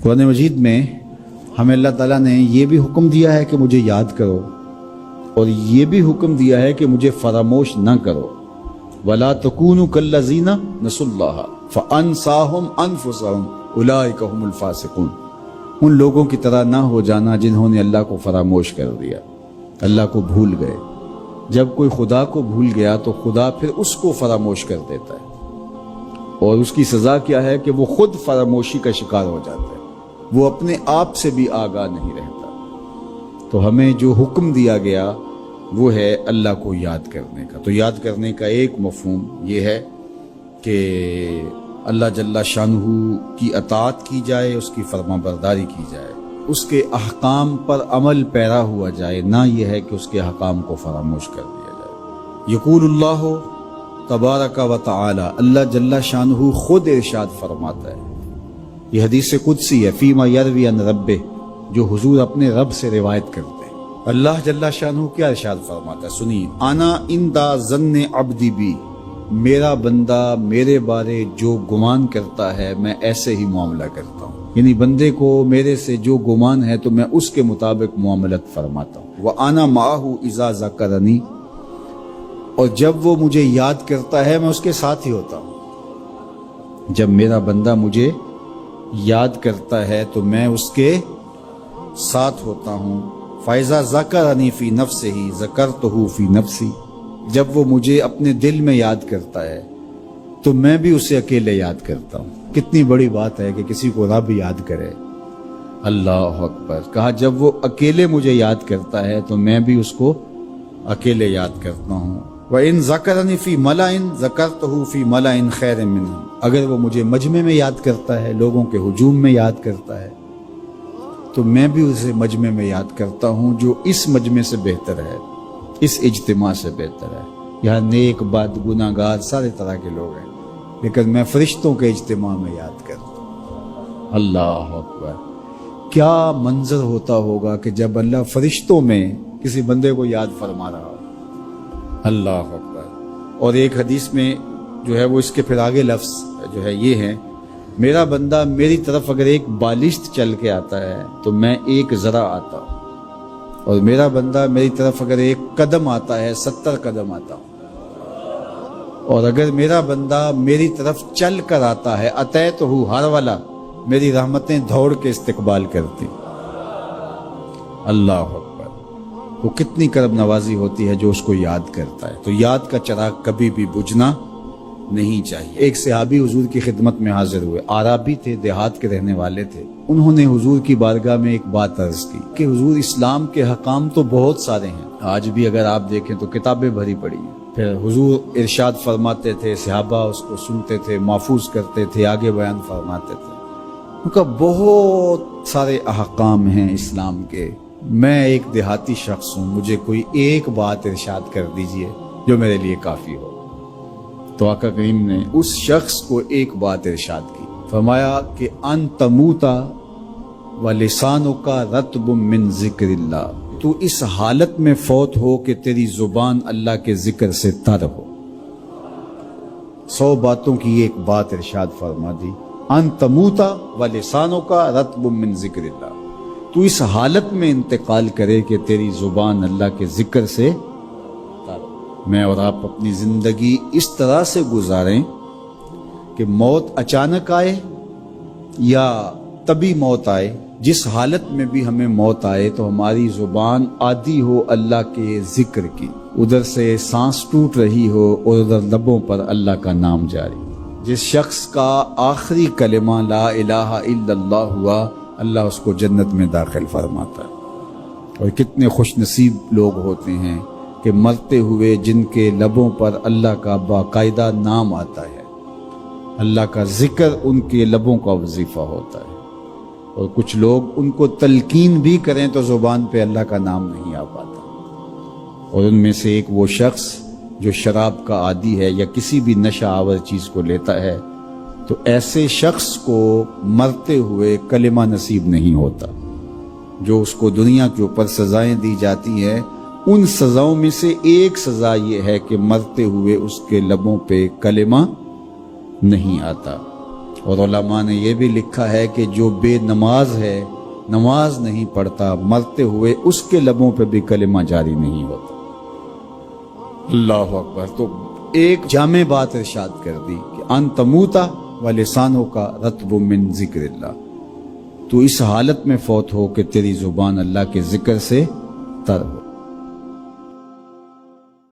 قرآن مجید میں ہمیں اللہ تعالیٰ نے یہ بھی حکم دیا ہے کہ مجھے یاد کرو، اور یہ بھی حکم دیا ہے کہ مجھے فراموش نہ کرو۔ وَلَا تَكُونُوا كَالَّذِينَ نَسُوا اللَّهَ فَأَنسَاهُمْ أَنفُسَهُمْ أُولَٰئِكَ هُمُ الْفَاسِقُونَ۔ ان لوگوں کی طرح نہ ہو جانا جنہوں نے اللہ کو فراموش کر دیا، اللہ کو بھول گئے۔ جب کوئی خدا کو بھول گیا تو خدا پھر اس کو فراموش کر دیتا ہے، اور اس کی سزا کیا ہے کہ وہ خود فراموشی کا شکار ہو جاتا ہے، وہ اپنے آپ سے بھی آگاہ نہیں رہتا۔ تو ہمیں جو حکم دیا گیا وہ ہے اللہ کو یاد کرنے کا۔ تو یاد کرنے کا ایک مفہوم یہ ہے کہ اللہ جل شانہ کی اطاعت کی جائے، اس کی فرما برداری کی جائے، اس کے احکام پر عمل پیرا ہوا جائے، نہ یہ ہے کہ اس کے احکام کو فراموش کر دیا جائے۔ یقول اللہ تبارک و تعالی، اللہ جل شانہ خود ارشاد فرماتا ہے، یہ حدیث قدسی ہے، فیما یروی عن ربہ، جو حضور اپنے رب سے روایت کرتے ہیں۔ اللہ جل شانہ کیا ارشاد فرماتا ہے، سنیے، انا عند ظن عبدی بی، میرا بندہ میرے بارے جو گمان کرتا ہے میں ایسے ہی معاملہ کرتا ہوں، یعنی بندے کو میرے سے جو گمان ہے تو میں اس کے مطابق معاملت فرماتا ہوں۔ وَأَنَا مَعَهُ إِذَا ذَكَرَنِي، اور جب وہ مجھے یاد کرتا ہے میں اس کے ساتھ ہی ہوتا ہوں۔ جب میرا بندہ مجھے یاد کرتا ہے تو میں اس کے ساتھ ہوتا ہوں۔ فَإِذَا ذَكَرَنِي فِي نَفْسِهِ ذَكَرْتُهُ فِي نَفْسِي، جب وہ مجھے اپنے دل میں یاد کرتا ہے تو میں بھی اسے اکیلے یاد کرتا ہوں۔ کتنی بڑی بات ہے کہ کسی کو رب یاد کرے، اللہ اکبر۔ کہا جب وہ اکیلے مجھے یاد کرتا ہے تو میں بھی اس کو اکیلے یاد کرتا ہوں۔ وَإِن ذَكَرَنِي فِي مَلَئٍ ذَكَرْتُهُ فِي مَلَئٍ خَيْرٍ مِّنْهُمْ، اگر وہ مجھے مجمع میں یاد کرتا ہے، لوگوں کے ہجوم میں یاد کرتا ہے، تو میں بھی اسے مجمع میں یاد کرتا ہوں جو اس مجمع سے بہتر ہے، اس اجتماع سے بہتر ہے۔ یہاں نیک بد گناہگار سارے طرح کے لوگ ہیں، لیکن میں فرشتوں کے اجتماع میں یاد کرتا ہوں۔ اللہ اکبر، کیا منظر ہوتا ہوگا کہ جب اللہ فرشتوں میں کسی بندے کو یاد فرما رہا ہو، اللہ اکبر۔ اور ایک حدیث میں جو ہے وہ اس کے پھر آگے لفظ جو ہے یہ ہے، میرا بندہ میری طرف اگر ایک بالشت چل کے آتا ہے تو میں ایک ذرا آتا ہوں، اور میرا بندہ میری طرف اگر ایک قدم آتا ہے 70 قدم آتا ہوں، اور اگر میرا بندہ میری طرف چل کر آتا ہے اتیتہ ہر والا، میری رحمتیں دوڑ کے استقبال کرتی۔ اللہ اکبر، وہ کتنی کرم نوازی ہوتی ہے جو اس کو یاد کرتا ہے۔ تو یاد کا چراغ کبھی بھی بجھنا نہیں چاہیے۔ ایک صحابی حضور کی خدمت میں حاضر ہوئے، عربی تھے، دیہات کے رہنے والے تھے۔ انہوں نے حضور کی بارگاہ میں ایک بات عرض کی کہ حضور، اسلام کے حکام تو بہت سارے ہیں، آج بھی اگر آپ دیکھیں تو کتابیں بھری پڑی ہیں۔ پھر حضور ارشاد فرماتے تھے، صحابہ اس کو سنتے تھے، محفوظ کرتے تھے، آگے بیان فرماتے تھے۔ ان کا بہت سارے احکام ہیں اسلام کے، میں ایک دیہاتی شخص ہوں، مجھے کوئی ایک بات ارشاد کر دیجئے جو میرے لیے کافی ہو۔ تو آقا کریم نے اس شخص کو ایک بات ارشاد کی، فرمایا کہ ان تموتا ولسانک رطب من ذکر اللہ، تو اس حالت میں فوت ہو کہ تیری زبان اللہ کے ذکر سے تر ہو۔ 100 باتوں کی ایک بات ارشاد فرما دی، ان تموتا ولسانک رطب من ذکر اللہ، تو اس حالت میں انتقال کرے کہ تیری زبان اللہ کے ذکر سے تر ہو۔ میں اور آپ اپنی زندگی اس طرح سے گزاریں کہ موت اچانک آئے یا طبی موت آئے، جس حالت میں بھی ہمیں موت آئے تو ہماری زبان عادی ہو اللہ کے ذکر کی، ادھر سے سانس ٹوٹ رہی ہو اور ادھر لبوں پر اللہ کا نام جاری۔ جس شخص کا آخری کلمہ لا الہ الا اللہ ہوا، اللہ اس کو جنت میں داخل فرماتا ہے۔ اور کتنے خوش نصیب لوگ ہوتے ہیں کہ مرتے ہوئے جن کے لبوں پر اللہ کا باقاعدہ نام آتا ہے، اللہ کا ذکر ان کے لبوں کا وظیفہ ہوتا ہے۔ اور کچھ لوگ ان کو تلقین بھی کریں تو زبان پہ اللہ کا نام نہیں آ پاتا۔ اور ان میں سے ایک وہ شخص جو شراب کا عادی ہے یا کسی بھی نشہ آور چیز کو لیتا ہے، تو ایسے شخص کو مرتے ہوئے کلمہ نصیب نہیں ہوتا۔ جو اس کو دنیا کے اوپر سزائیں دی جاتی ہیں، ان سزاؤں میں سے ایک سزا یہ ہے کہ مرتے ہوئے اس کے لبوں پہ کلمہ نہیں آتا۔ اور علماء نے یہ بھی لکھا ہے کہ جو بے نماز ہے، نماز نہیں پڑھتا، مرتے ہوئے اس کے لبوں پہ بھی کلمہ جاری نہیں ہوتا۔ اللہ اکبر۔ تو ایک جامع بات ارشاد کر دی کہ ان تموتا ولسانوں کا رطب من ذکر اللہ، تو اس حالت میں فوت ہو کہ تیری زبان اللہ کے ذکر سے تر ہو۔